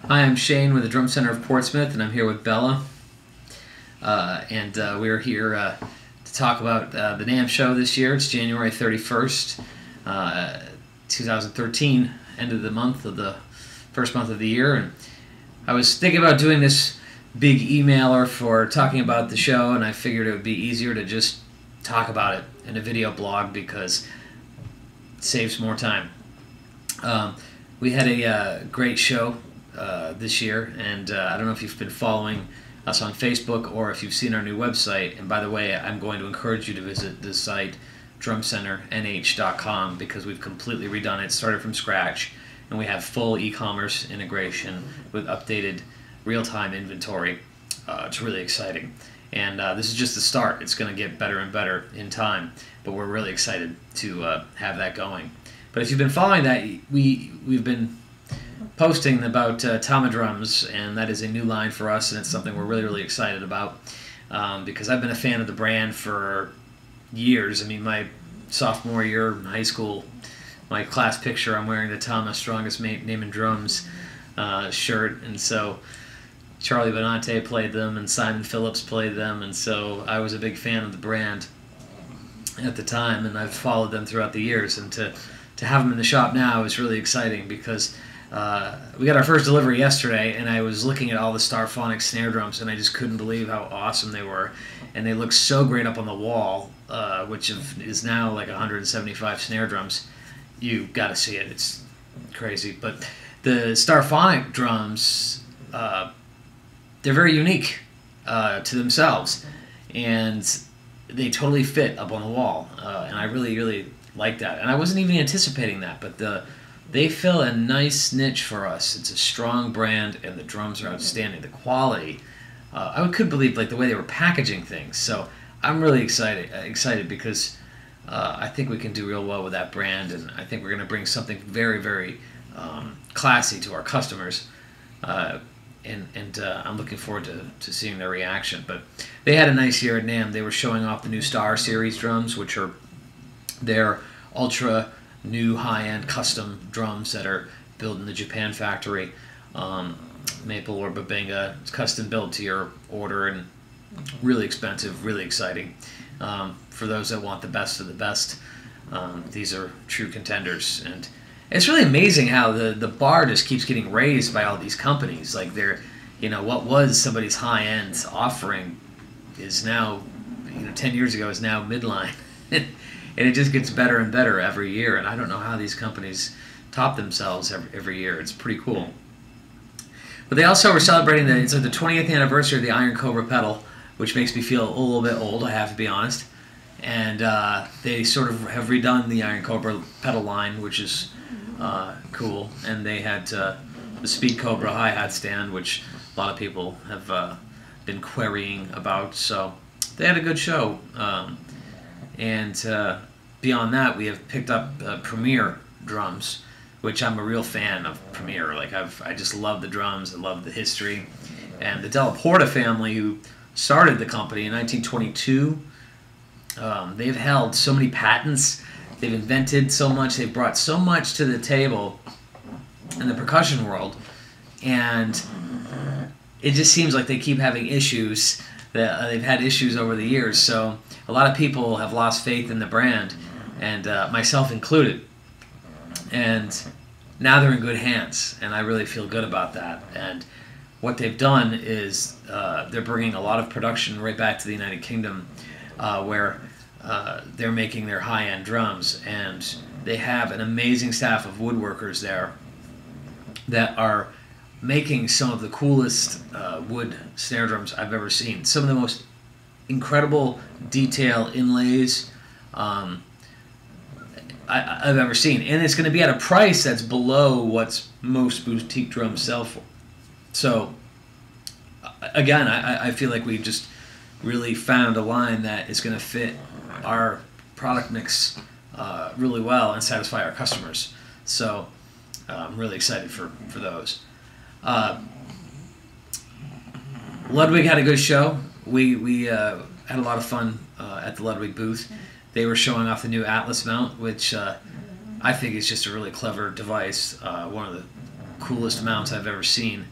Hi, I'm Shane with the Drum Center of Portsmouth, and I'm here with Bella. We're here to talk about the NAMM show this year. It's January 31st, 2013, end of the month, of the first month of the year. And I was thinking about doing this big emailer for talking about the show, and I figured it would be easier to just talk about it in a video blog because it saves more time. We had a great show this year, and I don't know if you've been following us on Facebook or if you've seen our new website. And by the way, I'm going to encourage you to visit the site drumcenternh.com because we've completely redone it, started from scratch, and we have full e-commerce integration with updated real-time inventory. It's really exciting, and this is just the start. It's going to get better and better in time, but we're really excited to have that going. But if you've been following that, we've been posting about Tama drums, and that is a new line for us, and it's something we're really excited about because I've been a fan of the brand for years. I mean, my sophomore year in high school, my class picture, I'm wearing the Tama Strongest Name in Drums shirt, and so Charlie Benante played them, and Simon Phillips played them, and so I was a big fan of the brand at the time, and I've followed them throughout the years, and to have them in the shop now is really exciting because we got our first delivery yesterday, and I was looking at all the Starphonic snare drums, and I just couldn't believe how awesome they were, and they look so great up on the wall, which is now like 175 snare drums. You got to see it; it's crazy. But the Starphonic drums, they're very unique to themselves, and they totally fit up on the wall, and I really like that. And I wasn't even anticipating that, but they fill a nice niche for us. It's a strong brand, and the drums are outstanding. The quality, I couldn't believe like the way they were packaging things. So I'm really excited because I think we can do real well with that brand, and I think we're going to bring something very classy to our customers. I'm looking forward to seeing their reaction. But they had a nice year at NAMM. They were showing off the new Star Series drums, which are their ultra new high-end custom drums that are built in the Japan factory. Maple or Babinga. It's custom built to your order and really expensive, really exciting. For those that want the best of the best, these are true contenders. And it's really amazing how the bar just keeps getting raised by all these companies. Like they're, what was somebody's high-end offering is now, 10 years ago is now midline. And it just gets better and better every year. And I don't know how these companies top themselves every year. It's pretty cool. But they also were celebrating it's like the 20th anniversary of the Iron Cobra pedal, which makes me feel a little bit old, I have to be honest. And they sort of have redone the Iron Cobra pedal line, which is cool. And they had the Speed Cobra hi-hat stand, which a lot of people have been querying about. So they had a good show. Beyond that, we have picked up Premier drums, which I'm a real fan of Premier. Like I just love the drums, I love the history. And the Della Porta family, who started the company in 1922, they've held so many patents, they've invented so much, they've brought so much to the table in the percussion world, and it just seems like they keep having issues. They've had issues over the years, so a lot of people have lost faith in the brand, and myself included. And now they're in good hands, and I really feel good about that. And what they've done is they're bringing a lot of production right back to the United Kingdom, where they're making their high-end drums, and they have an amazing staff of woodworkers there that are making some of the coolest wood snare drums I've ever seen. Some of the most incredible detail inlays I've ever seen. And it's going to be at a price that's below what most boutique drums sell for. So, again, I feel like we've just really found a line that is going to fit our product mix really well and satisfy our customers. So, I'm really excited for those. Ludwig had a good show. We had a lot of fun at the Ludwig booth. They were showing off the new Atlas mount, which I think is just a really clever device. One of the coolest mounts I've ever seen.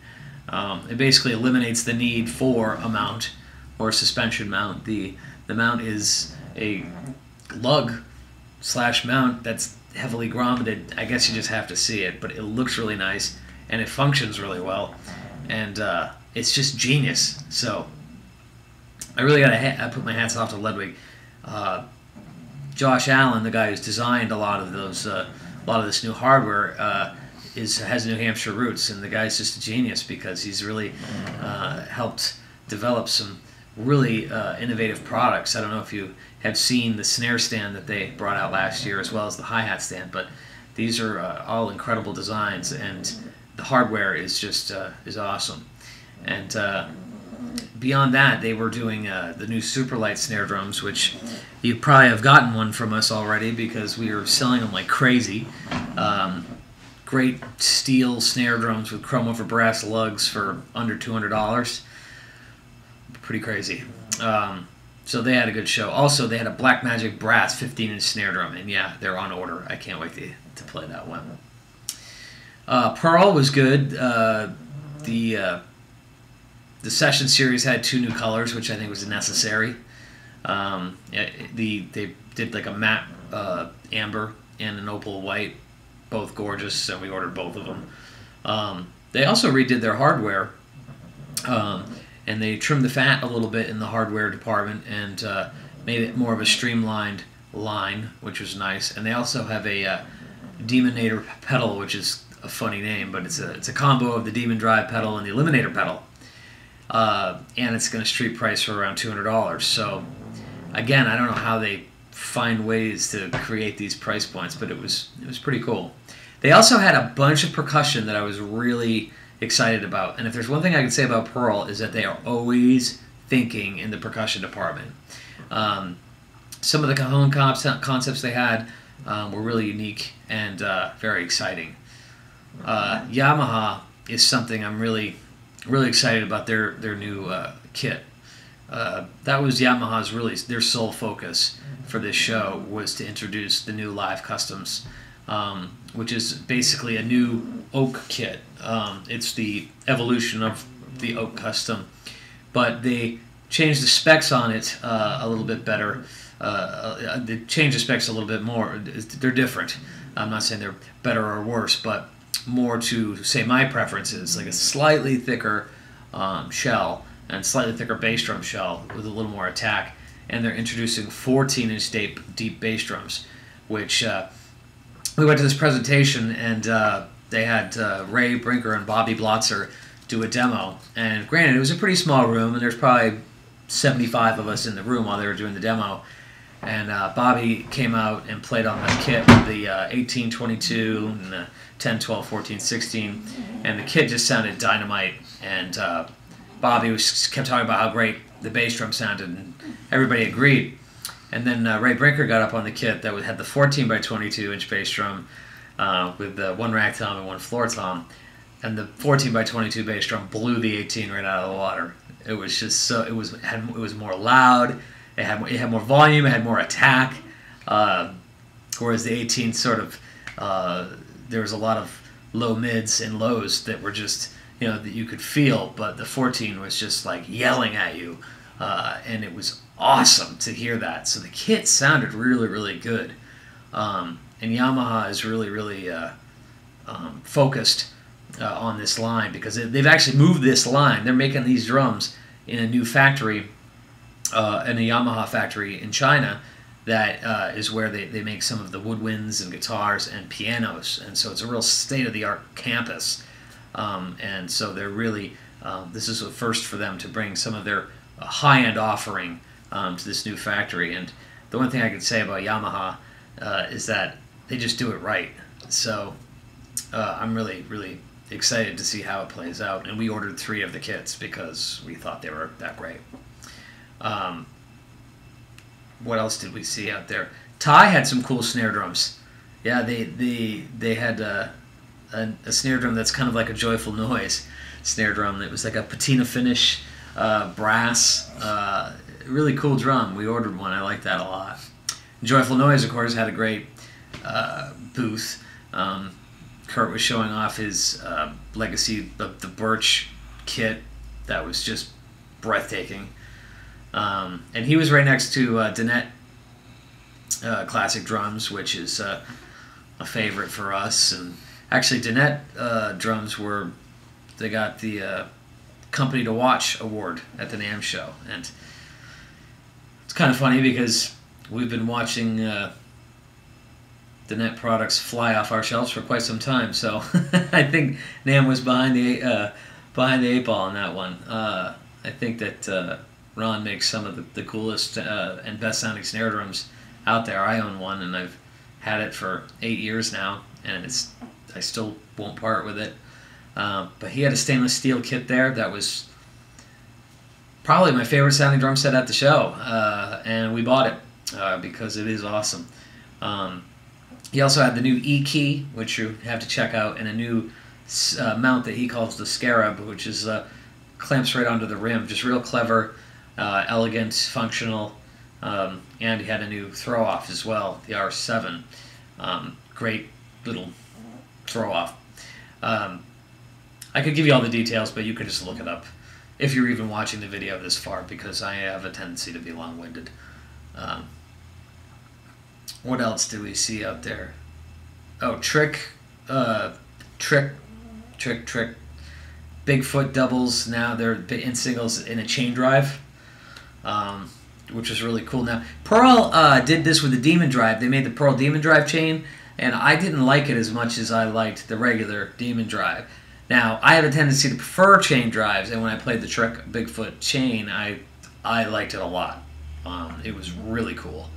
It basically eliminates the need for a mount or a suspension mount. The mount is a lug / mount that's heavily grommeted. I guess you just have to see it, but it looks really nice and it functions really well, and it's just genius. So I really I put my hats off to Ludwig. Josh Allen, the guy who's designed a lot of this new hardware, has New Hampshire roots, and the guy's just a genius because he's really helped develop some really innovative products. I don't know if you have seen the snare stand that they brought out last year, as well as the hi-hat stand, but these are all incredible designs, and the hardware is just is awesome. And beyond that, they were doing the new Superlight snare drums, which you probably have gotten one from us already because we were selling them like crazy. Great steel snare drums with chrome over brass lugs for under $200. Pretty crazy. So they had a good show. Also, they had a Blackmagic brass 15-inch snare drum, and yeah, they're on order. I can't wait to play that one. Pearl was good. The Session series had 2 new colors, which I think was necessary. They did like a matte amber and an opal white, both gorgeous, and we ordered both of them. They also redid their hardware, and they trimmed the fat a little bit in the hardware department and made it more of a streamlined line, which was nice. And they also have a Demonator pedal, which is a funny name, but it's a combo of the Demon Drive pedal and the Eliminator pedal. And it's going to street price for around $200. So again, I don't know how they find ways to create these price points, but it was pretty cool. They also had a bunch of percussion that I was really excited about. And if there's one thing I can say about Pearl is that they are always thinking in the percussion department. Some of the cajon concepts they had were really unique and very exciting. Yamaha is something I'm really excited about. Their new kit. That was Yamaha's really their sole focus for this show, was to introduce the new Live Customs, which is basically a new oak kit. It's the evolution of the oak custom, but they changed the specs on it a little bit better. They changed the specs a little bit more. They're different. I'm not saying they're better or worse, but more to say my preferences, like a slightly thicker shell and slightly thicker bass drum shell with a little more attack. And they're introducing 14-inch deep bass drums, which we went to this presentation, and they had Ray Brinker and Bobby Blotzer do a demo. And granted, it was a pretty small room, and there's probably 75 of us in the room while they were doing the demo. And Bobby came out and played on the kit with the 18, 22, and the 10, 12, 14, 16, and the kit just sounded dynamite. And Bobby kept talking about how great the bass drum sounded, and everybody agreed. And then Ray Brinker got up on the kit that had the 14 by 22 inch bass drum with the 1 rack tom and 1 floor tom, and the 14 by 22 bass drum blew the 18 right out of the water. It was just so it was more loud. It had more volume. It had more attack. Whereas the 18 sort of there was a lot of low mids and lows that were just, you know, that you could feel, but the 14 was just like yelling at you, and it was awesome to hear that. So the kit sounded really good, and Yamaha is really focused on this line, because they've actually moved this line. They're making these drums in a new factory, in a Yamaha factory in China, that is where they make some of the woodwinds and guitars and pianos, and so it's a real state-of-the-art campus. And so they're really, this is a first for them to bring some of their high-end offering to this new factory. And the one thing I can say about Yamaha is that they just do it right. So I'm really excited to see how it plays out. And we ordered 3 of the kits because we thought they were that great. What else did we see out there? Ty had some cool snare drums. Yeah, they had a snare drum that's kind of like a Joyful Noise snare drum. It was like a patina finish, brass, really cool drum. We ordered one. I like that a lot. Joyful Noise, of course, had a great booth. Kurt was showing off his legacy of the Birch kit that was just breathtaking. And he was right next to Danette Classic Drums, which is a favorite for us. And actually, Danette drums they got the Company to Watch award at the NAMM show. And it's kind of funny because we've been watching Danette products fly off our shelves for quite some time. So I think NAMM was behind the 8 ball on that one. I think that Ron makes some of the coolest and best sounding snare drums out there. I own one, and I've had it for 8 years now, and I still won't part with it. But he had a stainless steel kit there that was probably my favorite sounding drum set at the show, and we bought it because it is awesome. He also had the new E-Key, which you have to check out, and a new mount that he calls the Scarab, which is clamps right onto the rim. Just real clever, elegant, functional, and he had a new throw-off as well, the R7. Great little throw-off. I could give you all the details, but you could just look it up if you're even watching the video this far, because I have a tendency to be long-winded. What else do we see out there? Oh, Trick. Bigfoot doubles now. They're in singles in a chain drive, which is really cool. Now, Pearl did this with the Demon Drive. They made the Pearl Demon Drive chain, and I didn't like it as much as I liked the regular Demon Drive. Now, I have a tendency to prefer chain drives, and when I played the Trick Bigfoot chain, I liked it a lot. It was really cool.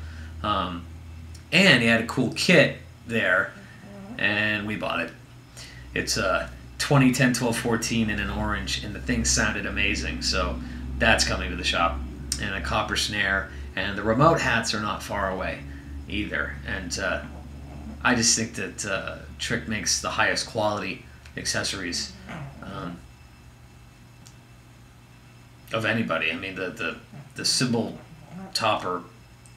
And he had a cool kit there, and we bought it. It's a 2010 1214 in an orange, and the thing sounded amazing, so that's coming to the shop. And a copper snare, and the remote hats are not far away either. And I just think that Trick makes the highest quality accessories of anybody. I mean, the cymbal topper,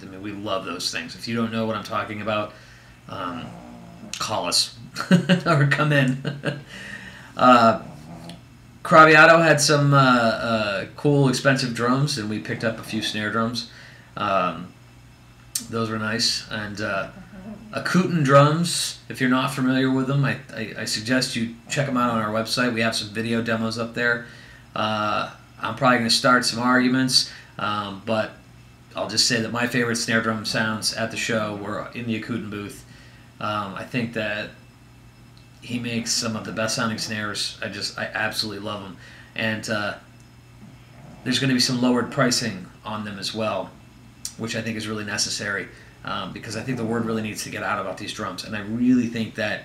I mean, we love those things. If you don't know what I'm talking about, call us or come in. Craviotto had some cool, expensive drums, and we picked up a few snare drums. Those were nice. And Akutin drums, if you're not familiar with them, I suggest you check them out on our website. We have some video demos up there. I'm probably going to start some arguments, but I'll just say that my favorite snare drum sounds at the show were in the Akutin booth. I think that he makes some of the best sounding snares. I absolutely love them. And there's going to be some lowered pricing on them as well, which I think is really necessary, because I think the word really needs to get out about these drums. And I really think that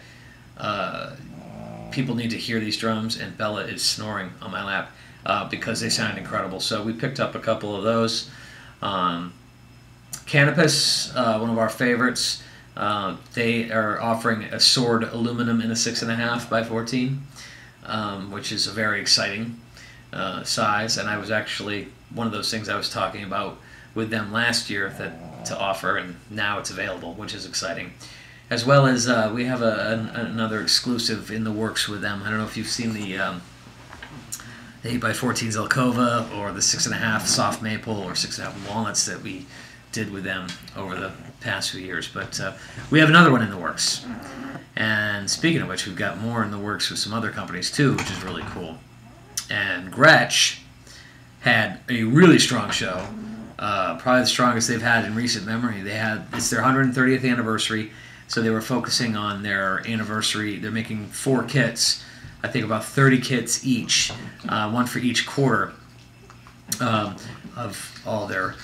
people need to hear these drums, and Bella is snoring on my lap because they sound incredible. So we picked up a couple of those. Canopus, one of our favorites, they are offering a sword aluminum in a 6.5 by 14, which is a very exciting size, and I was actually one of those things I was talking about with them last year to offer, and now it's available, which is exciting. As well as we have another exclusive in the works with them. I don't know if you've seen the 8 by 14 Zelkova or the 6.5 soft maple or 6.5 walnuts that we did with them over the past few years, but we have another one in the works. And speaking of which, we've got more in the works with some other companies too, which is really cool. And Gretsch had a really strong show, probably the strongest they've had in recent memory. It's their 130th anniversary, so they were focusing on their anniversary. They're making 4 kits, I think about 30 kits each, one for each quarter of all their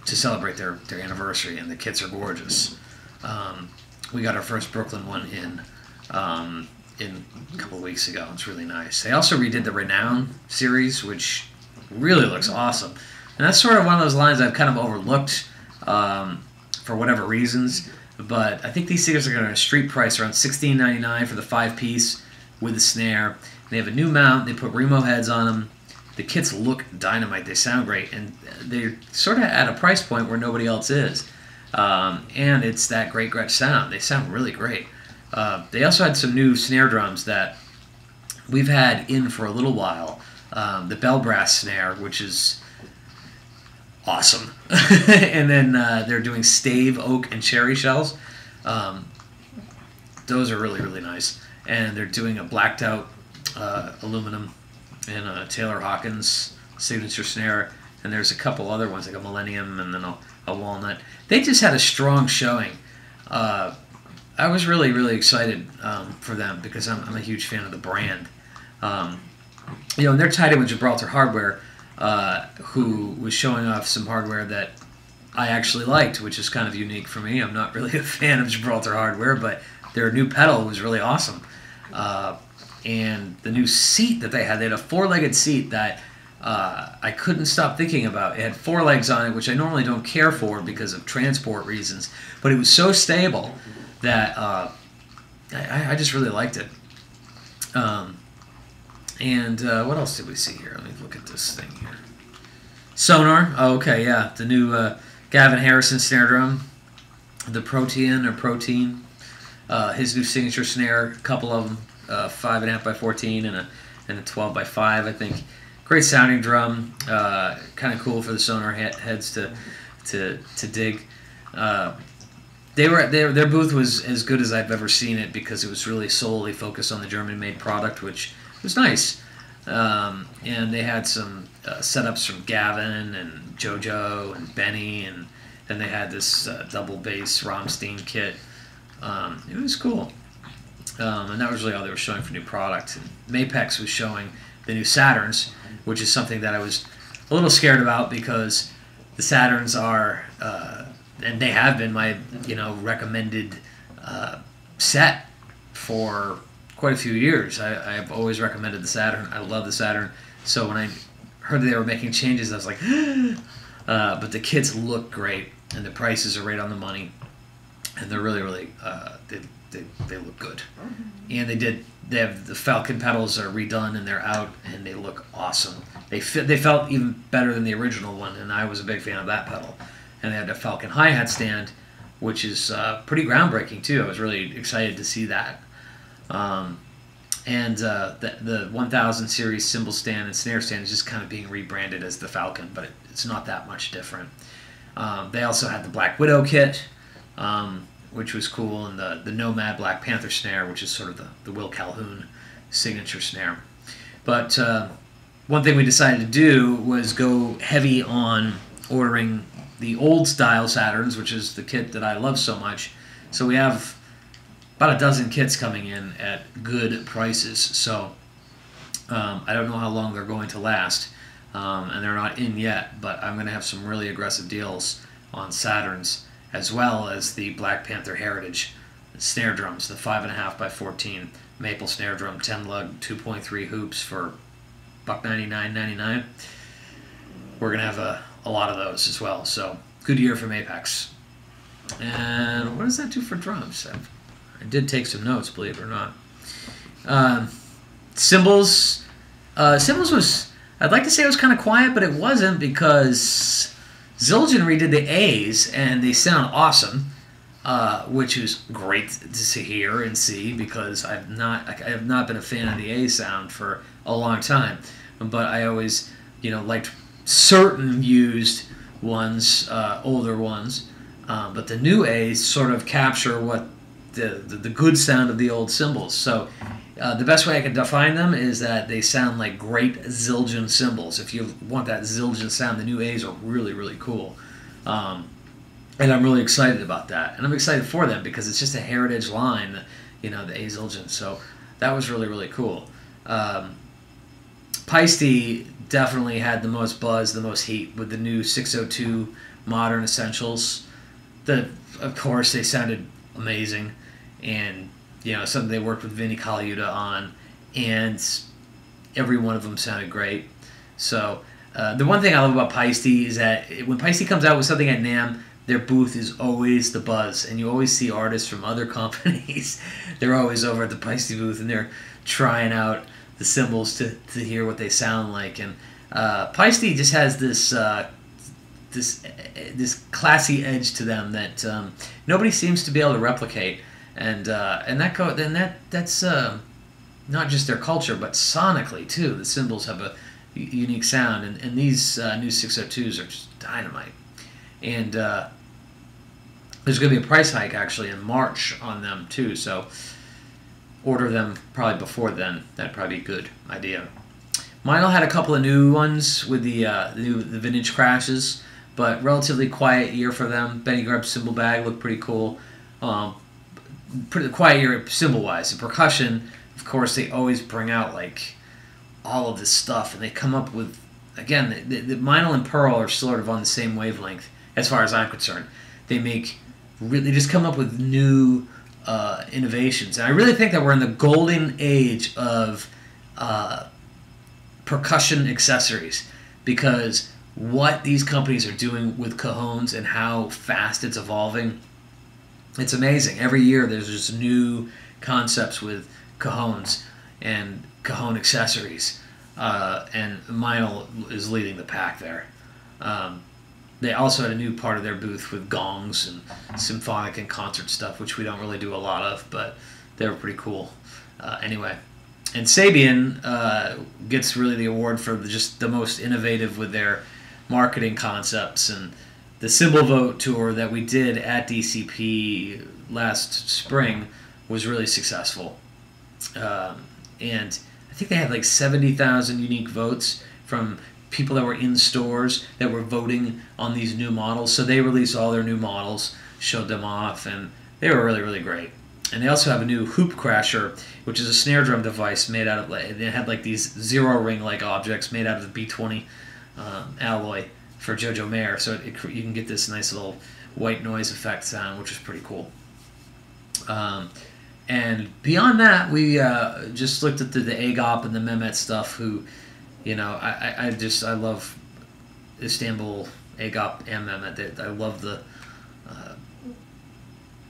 to celebrate their anniversary, and the kits are gorgeous. We got our first Brooklyn one in a couple of weeks ago. It's really nice. They also redid the Renown series, which really looks awesome. And that's sort of one of those lines I've kind of overlooked for whatever reasons. But I think these things are going to street price around $16.99 for the 5-piece with the snare. They have a new mount. They put Remo heads on them. The kits look dynamite. They sound great, and they're sort of at a price point where nobody else is. And it's that great Gretsch sound. They sound really great. They also had some new snare drums that we've had in for a little while. The bell brass snare, which is awesome. And then they're doing stave, oak, and cherry shells. Those are really, really nice. And they're doing a blacked out aluminum and a Taylor Hawkins signature snare. And there's a couple other ones, like a Millennium and then a Walnut. They just had a strong showing. I was really, really excited for them because I'm a huge fan of the brand. You know, and they're tied in with Gibraltar Hardware, who was showing off some hardware that I actually liked, which is kind of unique for me. I'm not really a fan of Gibraltar Hardware, but their new pedal was really awesome. And the new seat that they had a four-legged seat that I couldn't stop thinking about. It had four legs on it, which I normally don't care for because of transport reasons, but it was so stable that I just really liked it. And what else did we see here? Let me look at this thing here. Sonor. Oh, okay, yeah. The new Gavin Harrison snare drum. The Protein. His new signature snare. A couple of them. 5.5 by 14 and a 12 by 5, I think. Great sounding drum. Kind of cool for the Sonor heads to dig. Their booth was as good as I've ever seen it because it was really solely focused on the German-made product, which was nice. And they had some setups from Gavin and JoJo and Benny, and then they had this double bass Rammstein kit. It was cool. And that was really all they were showing for new product. And Mapex was showing the new Saturns, which is something that I was a little scared about because the Saturns are, and they have been my recommended set for quite a few years. I've always recommended the Saturn. I love the Saturn. So when I heard that they were making changes, I was like, but the kits look great, and the prices are right on the money, and they're really, really, they look good. And they have the Falcon pedals are redone and they're out and they look awesome. They felt even better than the original one, and I was a big fan of that pedal. And they had a Falcon hi-hat stand, which is pretty groundbreaking too. I was really excited to see that. And the 1000 series cymbal stand and snare stand is just kind of being rebranded as the Falcon, but it's not that much different. They also had the Black Widow kit, which was cool, and the Nomad Black Panther snare, which is sort of the Will Calhoun signature snare. But one thing we decided to do was go heavy on ordering the old style Saturns, which is the kit that I love so much. So we have about a dozen kits coming in at good prices. So I don't know how long they're going to last, and they're not in yet, but I'm going to have some really aggressive deals on Saturns, as well as the Black Panther Heritage snare drums, the 5.5 by 14 maple snare drum, 10 lug, 2.3 hoops for $199.99. We're going to have a lot of those as well. So good year for Mapex. And what does that do for drums? I did take some notes, believe it or not. Cymbals. Cymbals was, I'd like to say it was kind of quiet, but it wasn't, because Zildjian redid the A's, and they sound awesome, which is great to hear and see, because I have not been a fan of the A sound for a long time, but I always liked certain used ones, older ones, but the new A's sort of capture what the good sound of the old cymbals. So the best way I can define them is that they sound like great Zildjian cymbals. If you want that Zildjian sound, the new A's are really, really cool. And I'm really excited about that. And I'm excited for them because it's just a heritage line, the A Zildjian. So that was really, really cool. Paiste definitely had the most buzz, the most heat with the new 602 Modern Essentials. Of course, they sounded amazing. And something they worked with Vinny Colaiuta on, and every one of them sounded great. So the one thing I love about Paiste is that when Paiste comes out with something at NAMM, their booth is always the buzz, and you always see artists from other companies. They're always over at the Paiste booth, and they're trying out the cymbals to hear what they sound like. And Paiste just has this classy edge to them that nobody seems to be able to replicate. and that's not just their culture, but sonically too. The cymbals have a unique sound, and these new 602s are just dynamite. And there's going to be a price hike actually in March on them too, so order them probably before then. That'd probably be a good idea. Meinl had a couple of new ones with the vintage crashes, but relatively quiet year for them. Benny Grubb's cymbal bag looked pretty cool. Pretty quiet year cymbal-wise. The percussion, of course, they always bring out like all of this stuff, and they come up with, again, the Meinl and Pearl are sort of on the same wavelength as far as I'm concerned. They just come up with new innovations, and I really think that we're in the golden age of percussion accessories, because what these companies are doing with cajones and how fast it's evolving, it's amazing. Every year there's just new concepts with cajones and cajon accessories, and Meinl is leading the pack there. They also had a new part of their booth with gongs and symphonic and concert stuff, which we don't really do a lot of, but they were pretty cool. Anyway, and Sabian gets really the award for just the most innovative with their marketing concepts, and the Cymbal Vote tour that we did at DCP last spring was really successful. And I think they had like 70,000 unique votes from people that were in stores that were voting on these new models. So they released all their new models, showed them off, and they were really, really great. And they also have a new hoop crasher, which is a snare drum device made out of, they had like these zero ring like objects made out of the B20 alloy for Jojo Mayer. So you can get this nice little white noise effect sound, which is pretty cool. And beyond that, we just looked at the AGOP and the Mehmet stuff, who, you know, I love Istanbul, AGOP, and Mehmet. I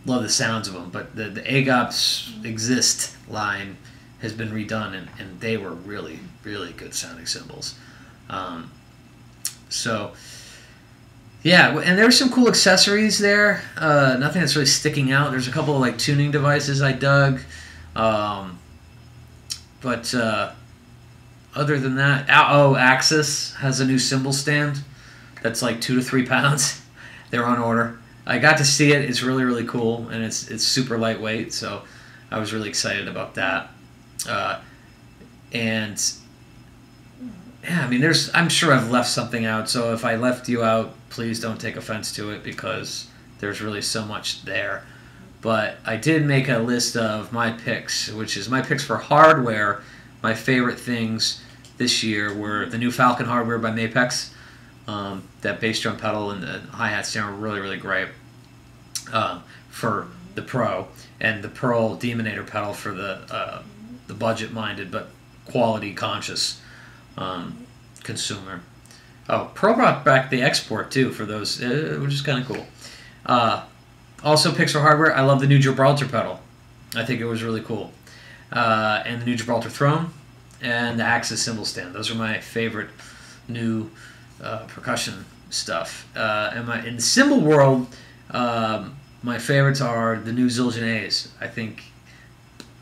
love the sounds of them. But the AGOP's Exist line has been redone, and they were really, really good sounding cymbals. So, yeah, and there's some cool accessories there. Nothing that's really sticking out. There's a couple of like tuning devices I dug, but other than that, Axis has a new cymbal stand that's like 2 to 3 pounds. They're on order. I got to see it. It's really, really cool, and it's super lightweight. So I was really excited about that. And yeah, I mean, I'm sure I've left something out, so if I left you out, please don't take offense to it, because there's really so much there. But I did make a list of my picks, which is my picks for hardware. My favorite things this year were the new Falcon hardware by Mapex. That bass drum pedal and the hi-hat stand were really, really great for the Pro, and the Pearl Demonator pedal for the budget-minded but quality-conscious consumer. Oh, Pearl brought back the export too for those, which is kind of cool. Also, picks for hardware. I love the new Gibraltar pedal. I think it was really cool. And the new Gibraltar throne and the Axis cymbal stand. Those are my favorite new percussion stuff. In the cymbal world, my favorites are the new Zildjian A's. I think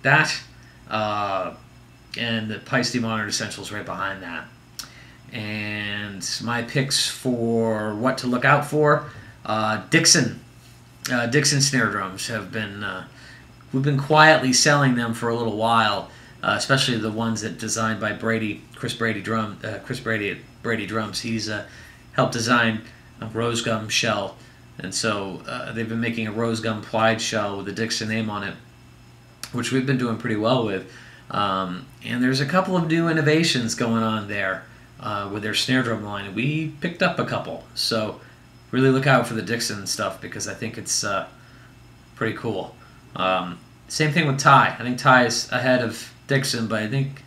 that and the Paiste Modern Essentials right behind that. And my picks for what to look out for, Dixon snare drums have been, we've been quietly selling them for a little while, especially the ones that designed by Chris Brady at Brady Drums. He's helped design a rose gum shell, and so they've been making a rose gum plied shell with the Dixon name on it, which we've been doing pretty well with. And there's a couple of new innovations going on there with their snare drum line. We picked up a couple, so really look out for the Dixon stuff, because I think it's pretty cool. Same thing with Ty. I think Ty is ahead of Dixon, but I think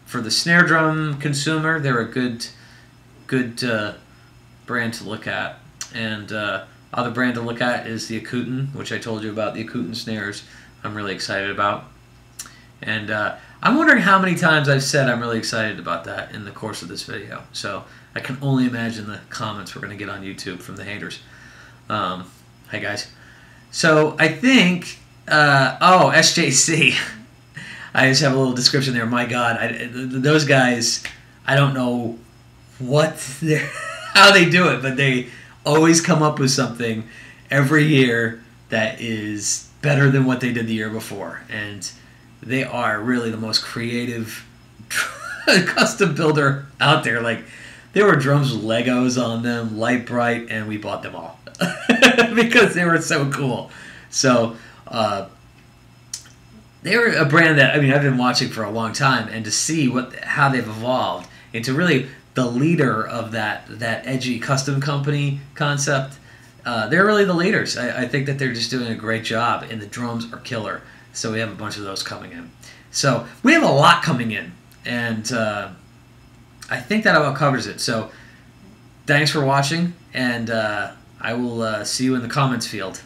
for the snare drum consumer, they're a good brand to look at. And other brand to look at is the Akuten, which I told you about, the Akuten snares. I'm really excited about. And I'm wondering how many times I've said I'm really excited about that in the course of this video. So I can only imagine the comments we're going to get on YouTube from the haters. Hi guys. So I think Oh, SJC. I just have a little description there. My God, those guys, I don't know how they do it, but they always come up with something every year that is better than what they did the year before. And they are really the most creative custom builder out there. Like, there were drums with Legos on them, light bright, and we bought them all because they were so cool. So they were a brand that, I mean, I've been watching for a long time, and to see how they've evolved into really the leader of that edgy custom company concept, they're really the leaders. I think that they're just doing a great job, and the drums are killer. So we have a bunch of those coming in. So we have a lot coming in, and I think that about covers it. So thanks for watching, and I will see you in the comments field.